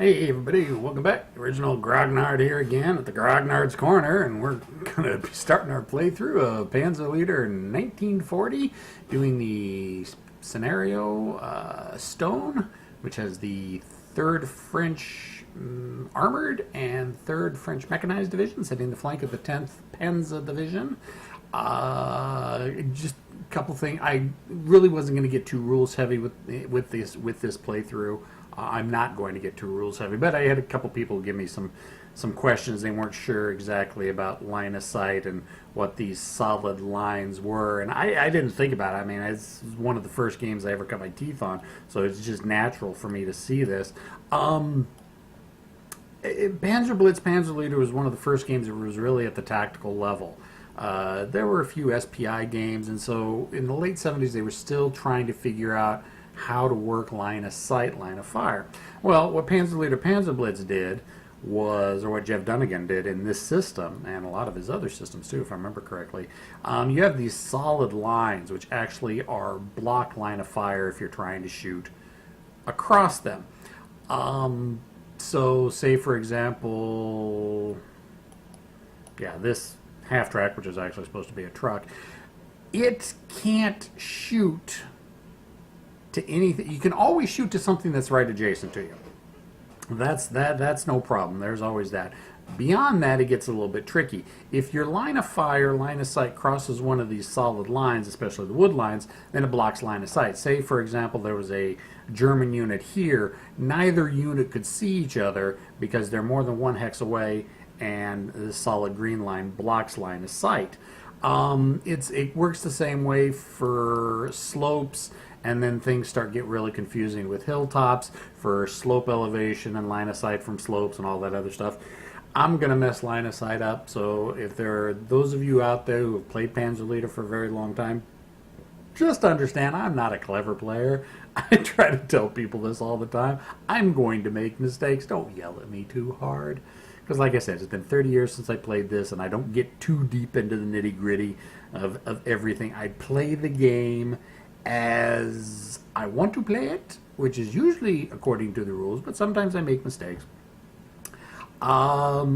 Hey everybody, welcome back. Original Grognard here again at the Grognard's Corner, and we're going to be starting our playthrough of Panzer Leader in 1940, doing the scenario Stonne, which has the 3rd French Armored and 3rd French Mechanized Division, setting the flank of the 10th Panzer Division. Just a couple things. I really wasn't going to get too rules heavy with this playthrough. I'm not going to get too rules heavy, but I had a couple people give me some questions. They weren't sure exactly about line of sight and what these solid lines were, and I didn't think about it. I mean, it's one of the first games I ever cut my teeth on, so it's just natural for me to see this. Panzer Blitz Panzer Leader was one of the first games that was really at the tactical level. There were a few SPI games, and so in the late 70s they were still trying to figure out how to work line of sight, line of fire. Well, what Panzer Leader Panzer Blitz did was, or what Jeff Dunnigan did in this system, and a lot of his other systems too, if I remember correctly, you have these solid lines which actually are blocked line of fire if you're trying to shoot across them. So say for example, yeah, this half track, which is actually supposed to be a truck, it can't shoot to anything. You can always shoot to something that's right adjacent to you. That's no problem. There's always that. Beyond that, it gets a little bit tricky. If your line of fire, line of sight crosses one of these solid lines, especially the wood lines, then it blocks line of sight. Say, for example, there was a German unit here. Neither unit could see each other because they're more than 1 hex away, and the solid green line blocks line of sight. It works the same way for slopes, and then things start get really confusing with hilltops for slope elevation and line of sight from slopes and all that other stuff. I'm going to mess line of sight up, so if there are those of you out there who have played Panzer Leader for a very long time, just understand I'm not a clever player. I try to tell people this all the time. I'm going to make mistakes. Don't yell at me too hard. Because like I said, it's been 30 years since I played this, and I don't get too deep into the nitty-gritty of everything. I play the game as I want to play it, which is usually according to the rules, but sometimes I make mistakes. Also,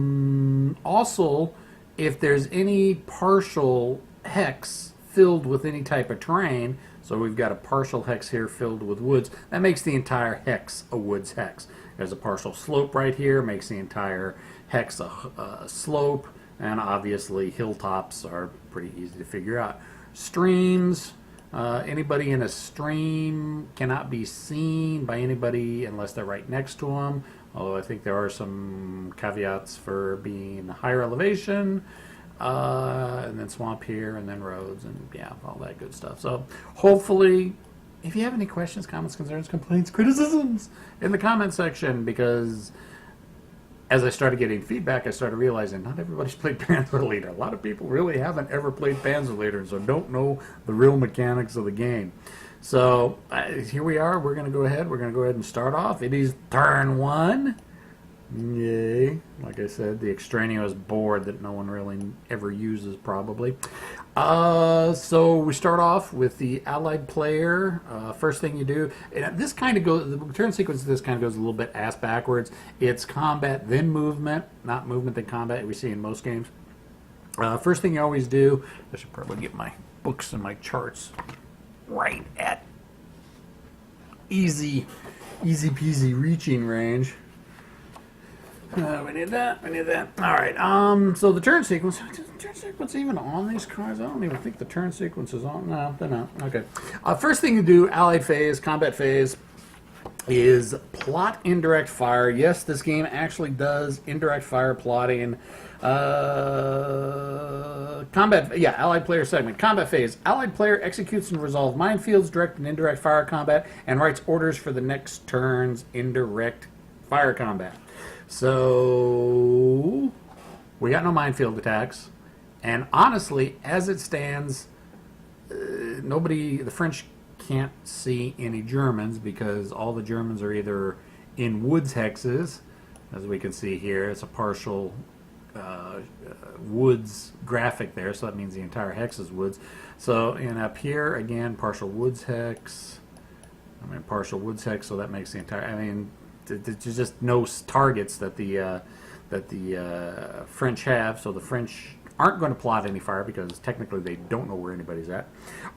if there's any partial hex filled with any type of terrain, so we've got a partial hex here filled with woods, that makes the entire hex a woods hex. There's a partial slope right here, makes the entire hex a slope, and obviously hilltops are pretty easy to figure out. Streams, anybody in a stream cannot be seen by anybody unless they're right next to them, although I think there are some caveats for being higher elevation, and then swamp here, and then roads, and yeah, all that good stuff. So hopefully, if you have any questions, comments, concerns, complaints, criticisms in the comment section, because as I started getting feedback, I started realizing not everybody's played Panzer Leader. A lot of people really haven't ever played Panzer Leader, so don't know the real mechanics of the game. So here we are. We're going to go ahead. We're going to go ahead and start off. It is turn 1. Yay. Like I said, the extraneous board that no one really ever uses probably. So we start off with the allied player. First thing you do, and this kind of goes, the turn sequence of this kind of goes a little bit ass backwards. It's combat, then movement, not movement, then combat, we see in most games. First thing you always do, I should probably get my books and my charts right at easy peasy reaching range. We need that. All right. So the turn sequence. Is the turn sequence even on these cards? I don't even think the turn sequence is on. No, they're not. Okay. First thing you do, allied phase, combat phase, is plot indirect fire. Yes, this game actually does indirect fire plotting. Combat. Yeah, allied player segment. Combat phase. Allied player executes and resolves minefields, direct and indirect fire combat, and writes orders for the next turn's indirect fire combat. So we got no minefield attacks, and honestly, as it stands, the French can't see any Germans because all the Germans are either in woods hexes, as we can see here. It's a partial woods graphic there, so that means the entire hex is woods. So, and up here again, partial woods hex. Partial woods hex, so that makes the entire. there's just no targets that the French have, so the French aren't going to plot any fire because technically they don't know where anybody's at.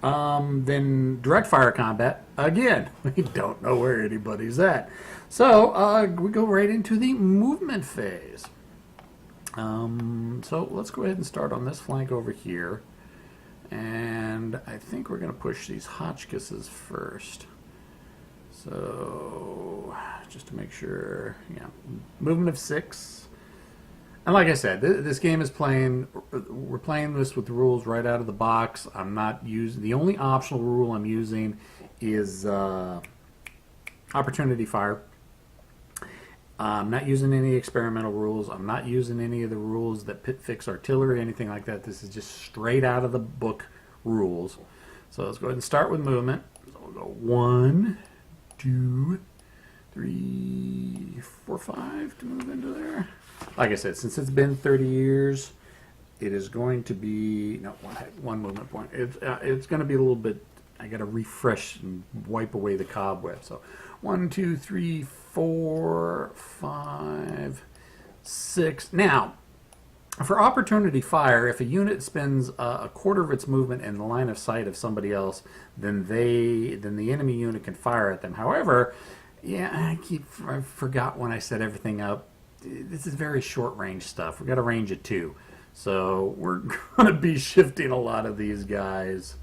Then direct fire combat, again, we don't know where anybody's at. So we go right into the movement phase. So let's go ahead and start on this flank over here. And I think we're going to push these Hotchkisses first. So just to make sure, yeah, movement of 6. And like I said, this game is we're playing this with the rules right out of the box. I'm not using, the only optional rule I'm using is opportunity fire. I'm not using any experimental rules. I'm not using any of the rules that fix artillery, anything like that. This is just straight out of the book rules. So let's go ahead and start with movement. So we'll go 1, 2, 3, 4, 5 to move into there. Like I said, since it's been 30 years, it is going to be, no, one movement point. It's going to be a little bit, I got to refresh and wipe away the cobweb. So 1, 2, 3, 4, 5, 6. Now, for opportunity fire, if a unit spends a quarter of its movement in the line of sight of somebody else, then the enemy unit can fire at them. However, yeah, I forgot when I set everything up. This is very short range stuff. We've got a range of 2. So we're going to be shifting a lot of these guys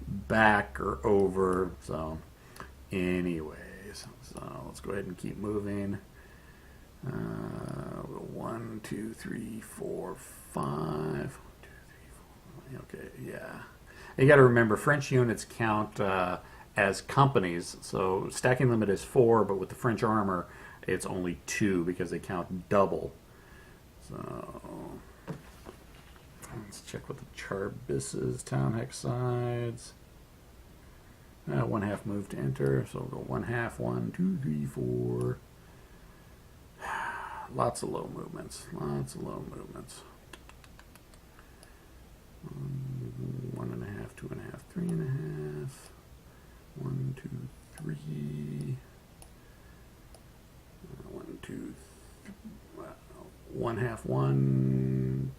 back or over. So anyways, so let's go ahead and keep moving. 1, 2, 3, 4, 5. 1, 2, 3, 4. Okay, yeah. You got to remember, French units count as companies. So stacking limit is 4, but with the French armor, it's only 2 because they count double. So let's check what the Charbisses, town hex sides. 1/2 move to enter, so we'll go 1/2, 1, 2, 3, 4. Lots of low movements. Lots of low movements. 1.5, 2.5, 3.5. 1, 2, 3. 1, 2, 1/2, 1.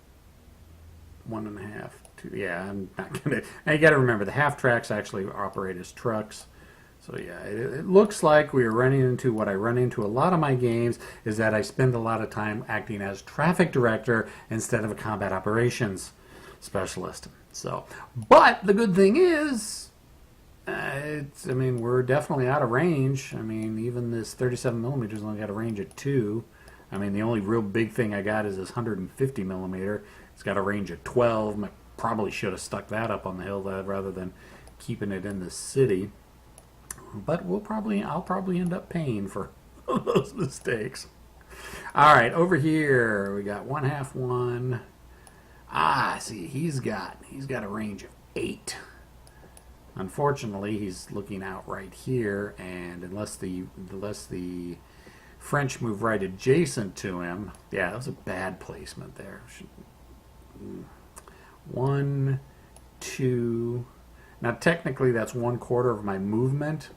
1.5, 2. Yeah, I'm not gonna. Now you got to remember the half tracks actually operate as trucks. So yeah, it looks like we are running into what I run into a lot of my games, is that I spend a lot of time acting as traffic director instead of a combat operations specialist. So, but the good thing is, I mean, we're definitely out of range. I mean, even this 37 millimeters only got a range of 2. I mean, the only real big thing I got is this 150 millimeter. It's got a range of 12. I probably should have stuck that up on the hill rather than keeping it in the city. But I'll probably end up paying for those mistakes. All right, over here we got 1/2, 1. See, he's got a range of 8. Unfortunately, he's looking out right here, and unless the French move right adjacent to him, yeah, that was a bad placement there. 1, 2. Now technically that's 1/4 of my movement,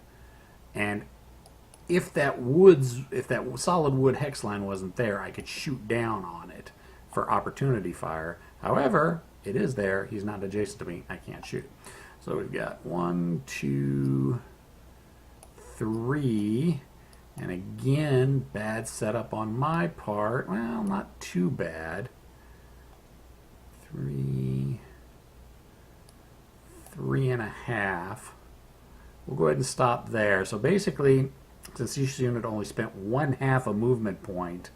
and if that solid wood hex line wasn't there, I could shoot down on it for opportunity fire. However, it is there. He's not adjacent to me. I can't shoot. So we've got 1, 2, 3, and again, bad setup on my part. Well, not too bad. 3, 3.5. We'll go ahead and stop there. So basically, since each unit only spent 1/2 a movement point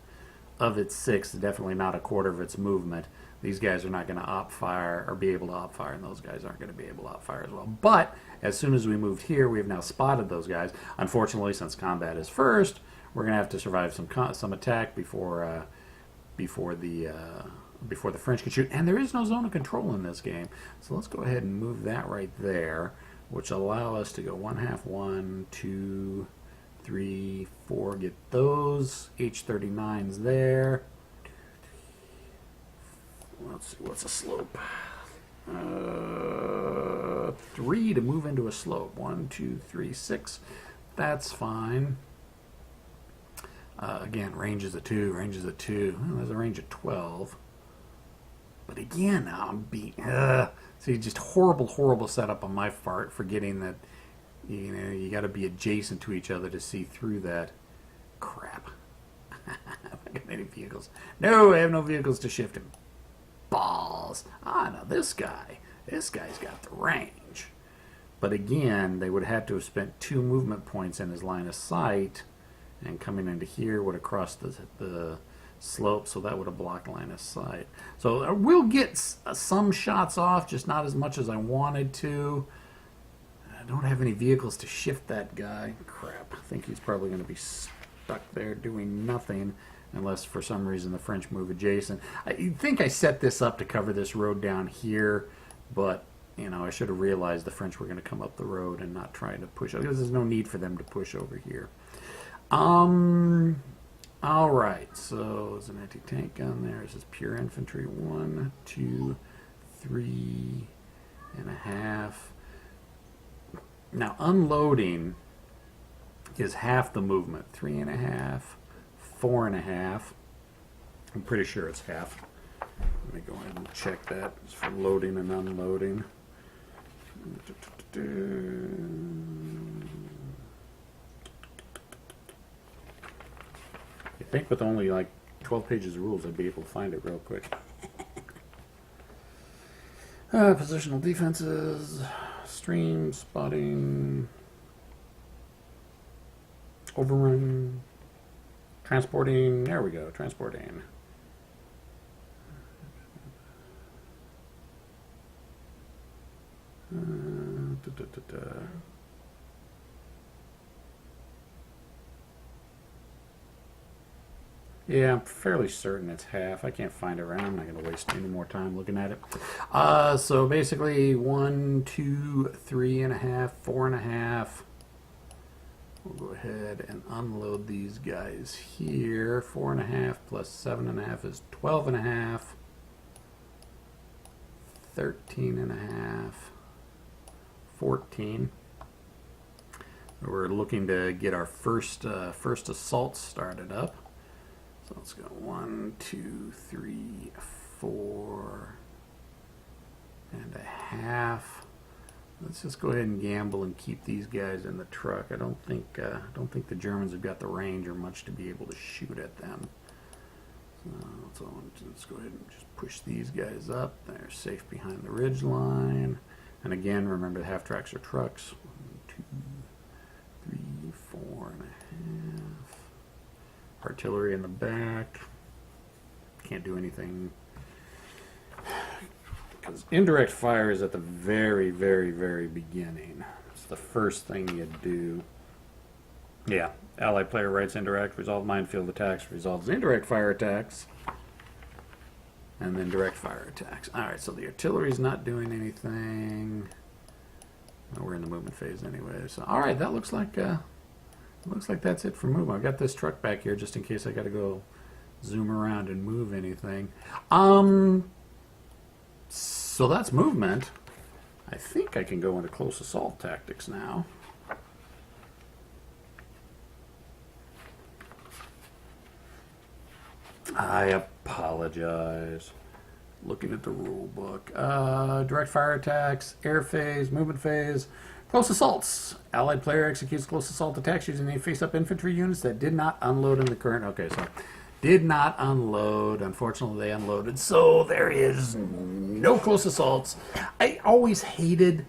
of its 6, definitely not a quarter of its movement, these guys are not going to op fire or be able to op fire, and those guys aren't going to be able to op fire as well. But as soon as we moved here, we have now spotted those guys. Unfortunately, since combat is first, we're going to have to survive some attack before the French can shoot. And there is no zone of control in this game, so let's go ahead and move that right there, which will allow us to go 1/2, 1, 2, 3, 4. Get those H39s there. Let's see, what's a slope? 3 to move into a slope. 1, 2, 3, 6. That's fine. Again, range is a 2, range is a 2. Well, there's a range of 12. But again, I'm being... see, just horrible, horrible setup on my part, forgetting that, you know, you got to be adjacent to each other to see through that. Crap. Have I got any vehicles? No, I have no vehicles to shift him. Balls. Ah, now this guy. This guy's got the range. But again, they would have to have spent 2 movement points in his line of sight, and coming into here would have crossed the slope, so that would have blocked line of sight. So we'll get some shots off, just not as much as I wanted to. I don't have any vehicles to shift that guy. Crap. I think he's probably going to be stuck there doing nothing unless for some reason the French move adjacent. I think I set this up to cover this road down here, but you know, I should have realized the French were going to come up the road and not try to push, because there's no need for them to push over here. All right, so there's an anti-tank gun there. This is pure infantry. 1, 2, 3.5. Now, unloading is half the movement. 3.5, 4.5. I'm pretty sure it's half. Let me go ahead and check that. It's for loading and unloading. I think with only like 12 pages of rules, I'd be able to find it real quick. Positional defenses, stream, spotting, overrun, transporting. There we go, transporting. Yeah, I'm fairly certain it's half. I can't find it around. I'm not going to waste any more time looking at it. So basically 1, 2, 3.5, 4.5. We'll go ahead and unload these guys here. 4.5 plus 7.5 is 12.5. 13.5. 14. We're looking to get our first assault started up. So let's go 1, 2, 3, 4.5. Let's just go ahead and gamble and keep these guys in the truck. I don't think the Germans have got the range or much to be able to shoot at them. So let's go ahead and just push these guys up. They're safe behind the ridge line. And again, remember the half tracks are trucks. 1, 2, 3, 4.5. Artillery in the back. Can't do anything because indirect fire is at the very, very, very beginning. It's the first thing you do. Yeah, allied player writes indirect, resolve minefield attacks, resolves indirect fire attacks, and then direct fire attacks. Alright, so the artillery's not doing anything. Well, we're in the movement phase anyway. So, alright, that looks like that's it for movement. I've got this truck back here just in case I got to go zoom around and move anything. So that's movement. I think I can go into close assault tactics now. I apologize. Looking at the rule book. Direct fire attacks, air phase, movement phase, close assaults. Allied player executes close assault attacks using any face-up infantry units that did not unload in the current... Okay, so did not unload. Unfortunately, they unloaded. So there is no close assaults. I always hated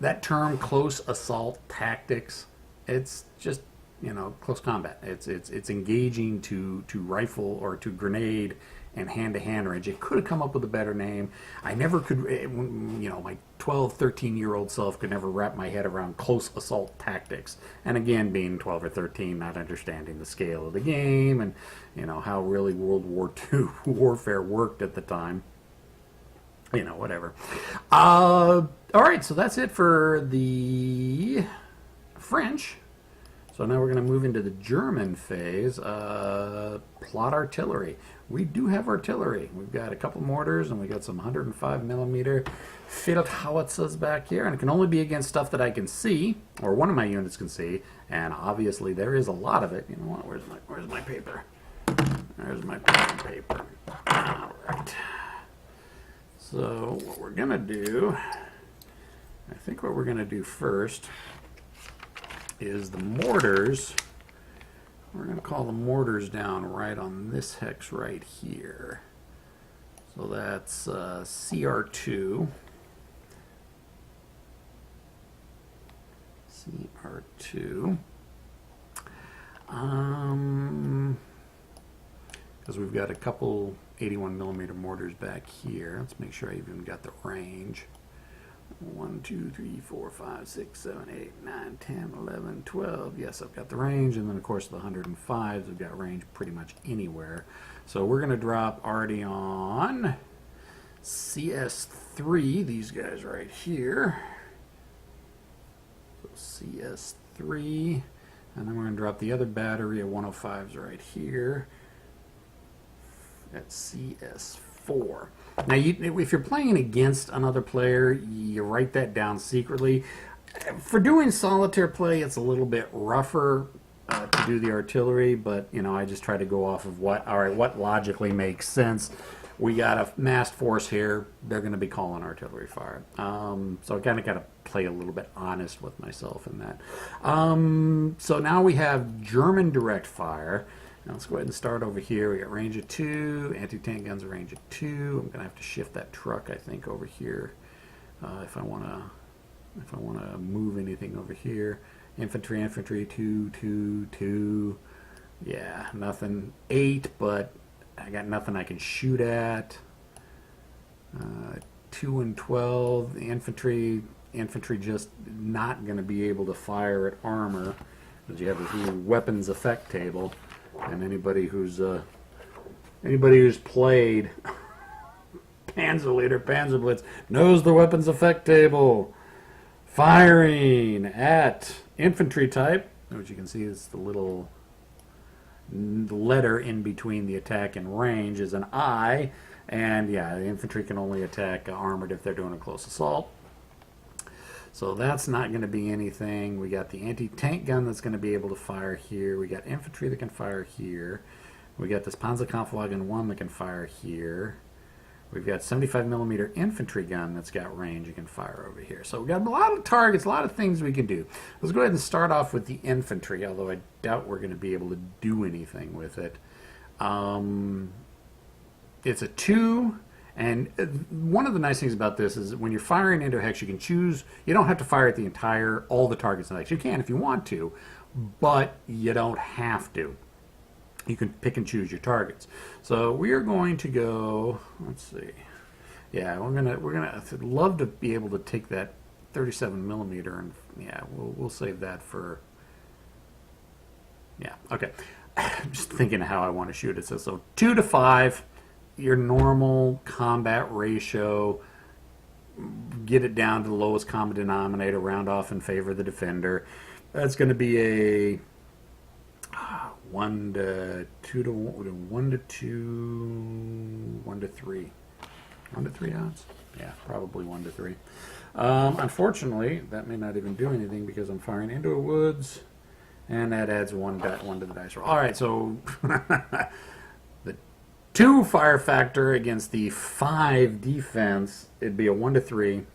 that term, close assault tactics. It's just, you know, close combat. It's engaging to rifle or to grenade and hand-to-hand range. It could have come up with a better name. I never could, you know, my 12, 13-year-old self could never wrap my head around close assault tactics. And again, being 12 or 13, not understanding the scale of the game and, you know, how really World War II warfare worked at the time. You know, whatever. All right, so that's it for the French. So now we're going to move into the German phase. Plot artillery. We do have artillery. We've got a couple mortars, and we got some 105 millimeter Feldhowitzers back here, and it can only be against stuff that I can see, or one of my units can see. And obviously there is a lot of it. You know what? Where's my paper? There's my paper. All right. So what we're going to do, I think what we're going to do first is the mortars. We're going to call the mortars down right on this hex right here. So that's CR2. CR2. Because we've got a couple 81 millimeter mortars back here. Let's make sure I even got the range. 1, 2, 3, 4, 5, 6, 7, 8, 9, 10, 11, 12. Yes, I've got the range. And then, of course, the 105s, we've got range pretty much anywhere. So we're going to drop already on CS3, these guys right here. So CS3. And then we're going to drop the other battery of 105s right here at CS4. Now, if you're playing against another player, you write that down secretly. For doing solitaire play, it's a little bit rougher to do the artillery, but you know, I just try to go off of what logically makes sense. We got a massed force here; they're going to be calling artillery fire, so I kind of got to play a little bit honest with myself in that. So now we have German direct fire. Now let's go ahead and start over here. We got range of 2, anti-tank guns range of 2. I'm gonna have to shift that truck, I think, over here if I wanna move anything over here. Infantry 2, 2, 2. Yeah, nothing. 8, but I got nothing I can shoot at. 2 and 12. The infantry just not gonna be able to fire at armor because you have this little weapons effect table. And anybody who's played Panzer Leader, Panzer Blitz knows the weapons effect table. Firing at infantry type, which you can see is the little letter in between the attack and range is an I, and yeah, the infantry can only attack armored if they're doing a close assault. So that's not going to be anything. We got the anti-tank gun that's going to be able to fire here. We got infantry that can fire here. We got this Panzerkampfwagen 1 that can fire here. We've got 75 millimeter infantry gun that's got range and can fire over here. So we've got a lot of targets, a lot of things we can do. Let's go ahead and start off with the infantry, although I doubt we're going to be able to do anything with it. It's a 2. And one of the nice things about this is when you're firing into a hex, you can choose, you don't have to fire at all the targets in the hex. You can if you want to, but you don't have to. You can pick and choose your targets. So we are going to go, let's see. Yeah, I'd love to be able to take that 37 millimeter and yeah, we'll save that for, yeah, okay. I'm just thinking of how I want to shoot it. So 2 to 5. Your normal combat ratio, get it down to the lowest common denominator, round off in favor of the defender. That's going to be a 1 to 2 to 1 to 2, 1 to 3. 1 to 3 odds? Yeah, probably 1 to 3. Unfortunately, that may not even do anything because I'm firing into a woods, and that adds 1 to the dice roll. All right, so 2 fire factor against the 5 defense, it'd be a 1 to 3,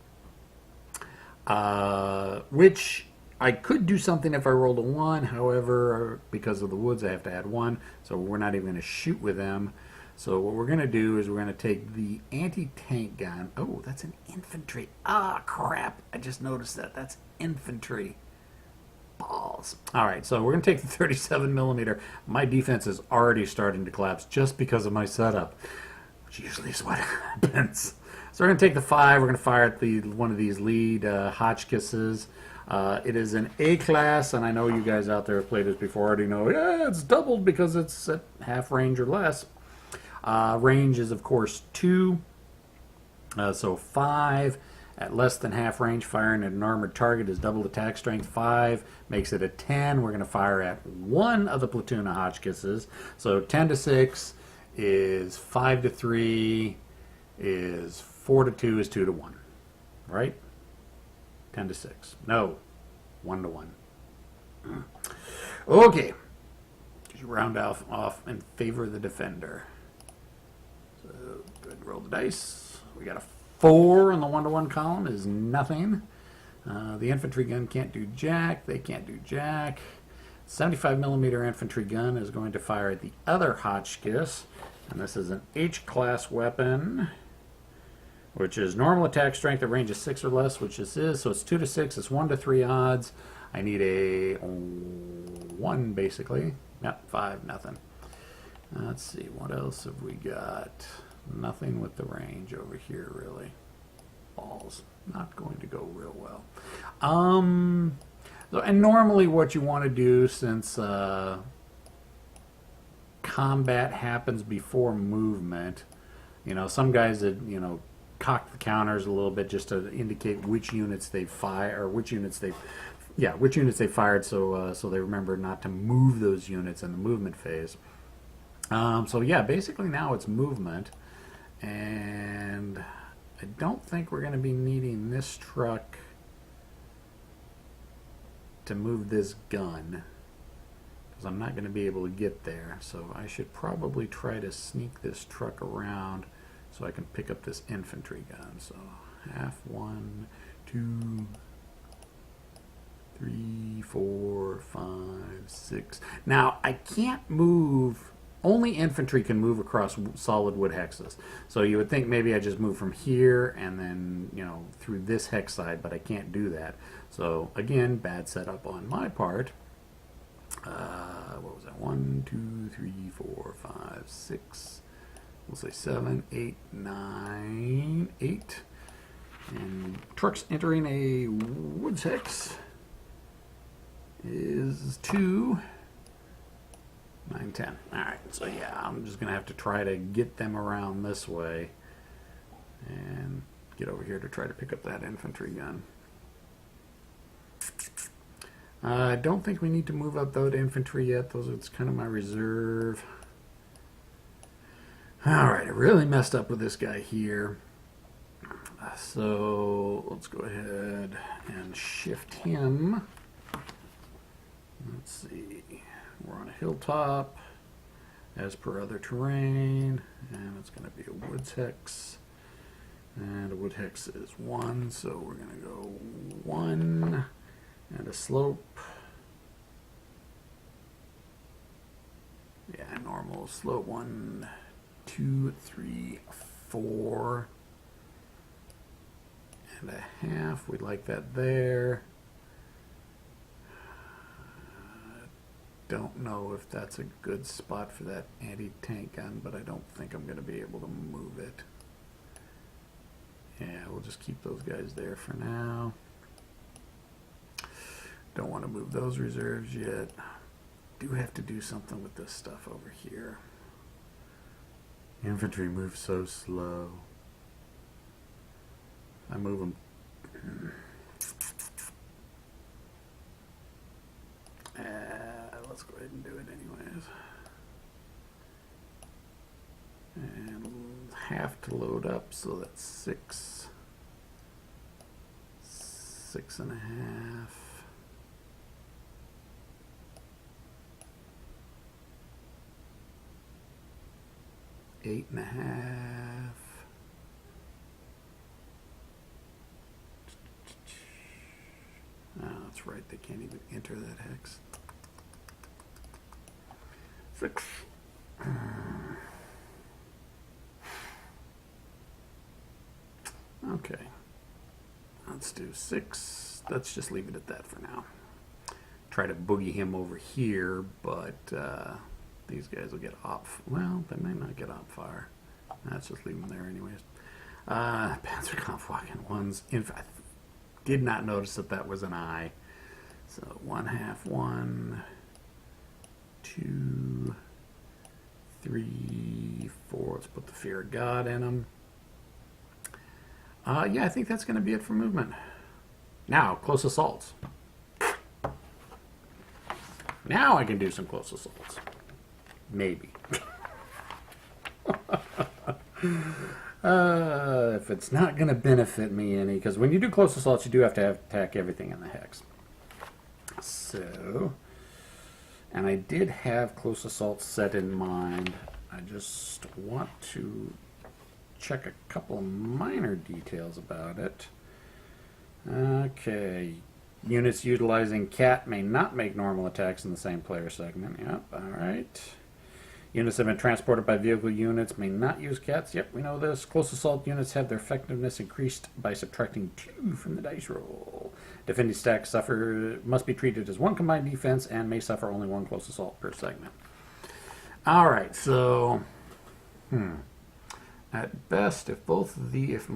which I could do something if I rolled a 1. However, because of the woods, I have to add 1, so we're not even going to shoot with them. So what we're going to do is we're going to take the anti-tank gun. Oh, that's an infantry. Ah, crap. I just noticed that. That's infantry. Balls. All right, so we're going to take the 37 millimeter. My defense is already starting to collapse just because of my setup, which usually is what happens. So we're going to take the 5. We're going to fire at one of these lead Hotchkisses. It is an A class, and I know you guys out there have played this before already know, yeah, it's doubled because it's at half range or less. Range is, of course, 2, so 5. At less than half range, firing at an armored target is double attack strength 5, makes it a 10. We're going to fire at one of the platoon of Hotchkisses. So 10 to 6 is 5 to 3, is 4 to 2, is 2 to 1. Right? 10 to 6. No. 1 to 1. Okay. Just round off in favor of the defender. So, go ahead and roll the dice. We got a 4 on the 1-to-1 column is nothing. The infantry gun can't do jack. They can't do jack. 75 millimeter infantry gun is going to fire at the other Hotchkiss. And this is an H-class weapon, which is normal attack strength at range of 6 or less, which this is. So it's 2 to 6. It's 1 to 3 odds. I need a 1, basically. Yep, 5, nothing. Let's see, what else have we got? Nothing with the range over here, really. Balls. Not going to go real well. So, and normally what you want to do, since combat happens before movement, you know, some guys that, you know, cock the counters a little bit just to indicate which units they fire, or which units they fired, so so they remember not to move those units in the movement phase. So yeah, basically now it's movement, and I don't think we're going to be needing this truck to move this gun, because I'm not going to be able to get there. So I should probably try to sneak this truck around so I can pick up this infantry gun. So half, 1, 2, 3, 4, 5, 6. Now I can't move. Only infantry can move across solid wood hexes. So you would think maybe I just move from here and then, you know, through this hex side, but I can't do that. So again, bad setup on my part. What was that? 1, 2, 3, 4, 5, 6. We'll say 7, 8, 9, 8. And trucks entering a woods hex is 2, 9, 10. Alright, so yeah, I'm just going to have to try to get them around this way and get over here to try to pick up that infantry gun. I don't think we need to move up that infantry yet. It's kind of my reserve. Alright, I really messed up with this guy here. So let's go ahead and shift him. Let's see. We're on a hilltop, as per other terrain, and it's going to be a woods hex. And a wood hex is 1, so we're going to go 1 and a slope. Yeah, normal slope 1, 2, 3, 4, and a half. We'd like that there. Don't know if that's a good spot for that anti-tank gun, but I don't think I'm going to be able to move it. Yeah, we'll just keep those guys there for now. Don't want to move those reserves yet. Do have to do something with this stuff over here. Infantry moves so slow. I move them. Let's go ahead and do it anyways. And half to load up, so that's 6, 6 and a half. Eight and a half. Oh, that's right, they can't even enter that hex. 6. Okay. Let's do 6. Let's just leave it at that for now. Try to boogie him over here, but these guys will get op. Well, they may not get op fire. Let's just leave them there anyways. Panzer Kampfwagen 1's. I did not notice that that was an I. So 1 half, 1, 2, 3, 4. Let's put the Fear of God in them. Yeah, I think that's going to be it for movement. Now, close assaults. Now I can do some close assaults. Maybe. If it's not going to benefit me any, because when you do close assaults, you do have to attack everything in the hex. So, and I did have close assaults set in mind. I just want to check a couple of minor details about it. Okay. Units utilizing cat may not make normal attacks in the same player segment. Yep, alright. Units that have been transported by vehicle units may not use cats. Yep, we know this. Close assault units have their effectiveness increased by subtracting 2 from the dice roll. Defending stacks must be treated as 1 combined defense and may suffer only 1 close assault per segment. Alright, so at best, if both of the if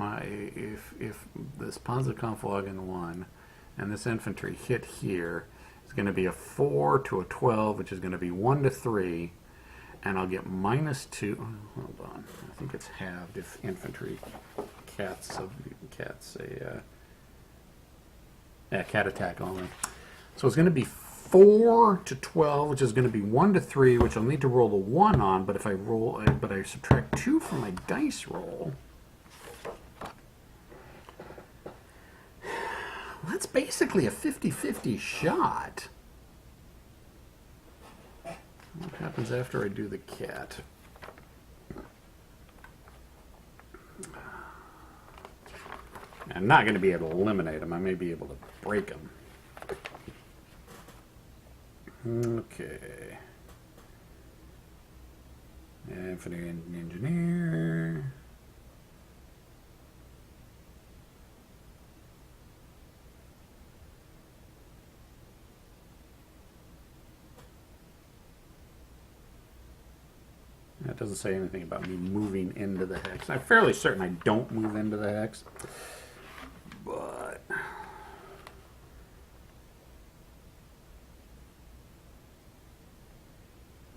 this Panzerkampfwagen 1 and this infantry hit here, it's going to be a 4 to a 12, which is going to be 1 to 3, and I'll get -2. Hold on, I think it's halved if infantry cats a cat attack only. So it's going to be 4 to 12, which is going to be 1 to 3, which I'll need to roll the 1 on. But if I subtract 2 from my dice roll, well, that's basically a 50-50 shot. What happens after I do the cat? I'm not going to be able to eliminate them. I may be able to break them. Okay. Infantry engineer. That doesn't say anything about me moving into the hex. I'm fairly certain I don't move into the hex. But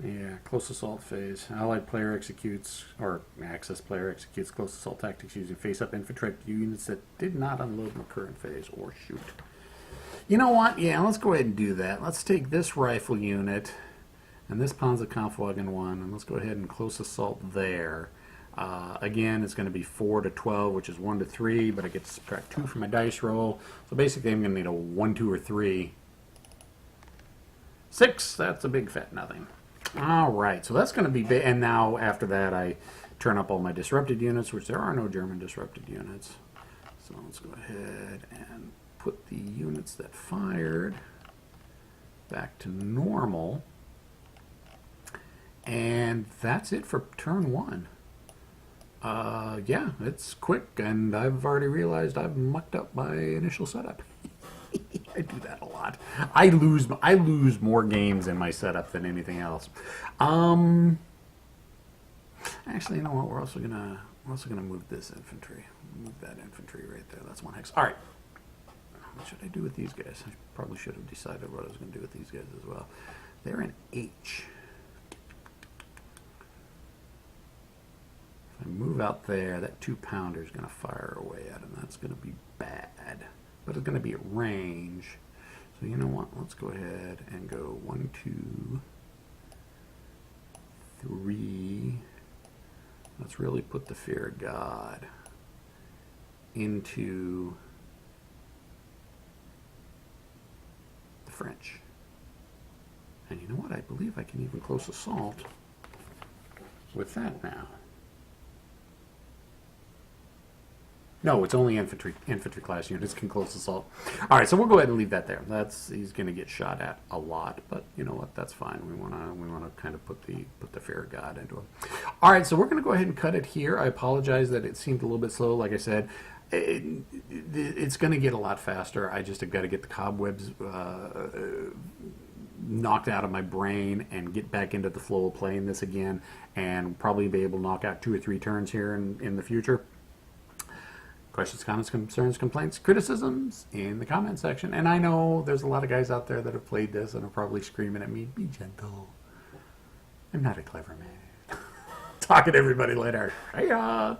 yeah, close assault phase. Allied player executes, or Axis player executes close assault tactics using face-up infantry units that did not unload in the current phase or shoot. You know what? Yeah, let's go ahead and do that. Let's take this rifle unit and this Panzerkampfwagen 1, and let's go ahead and close assault there. Again, it's going to be 4 to 12, which is 1 to 3, but I get to subtract 2 from my dice roll. So basically, I'm going to need a 1, 2, or 3. 6, that's a big fat nothing. All right, so that's going to be big. And now, after that, I turn up all my disrupted units, which there are no German disrupted units. So let's go ahead and put the units that fired back to normal. And that's it for turn 1. Yeah, it's quick, and I've already realized I've mucked up my initial setup. I do that a lot. I lose more games in my setup than anything else. Actually, you know what? We're also gonna move this infantry. Move that infantry right there. That's 1 hex. All right. What should I do with these guys? I probably should have decided what I was going to do with these guys as well. They're in H. If I move out there, that 2-pounder is going to fire away at him. That's going to be bad. But it's going to be at range. So you know what? Let's go ahead and go 1, 2, 3. Let's really put the fear of God into the French. And you know what? I believe I can even close assault with that now. No, it's only infantry class units can close assault. All right, so we'll go ahead and leave that there. He's going to get shot at a lot, but you know what? That's fine. We want to kind of put the fear of God into him. All right, so we're going to go ahead and cut it here. I apologize that it seemed a little bit slow. Like I said, it's going to get a lot faster. I just have got to get the cobwebs knocked out of my brain and get back into the flow of playing this again, and probably be able to knock out 2 or 3 turns here in the future. Questions, comments, concerns, complaints, criticisms in the comment section. And I know there's a lot of guys out there that have played this and are probably screaming at me, be gentle. I'm not a clever man. Talking to everybody later. Hiya!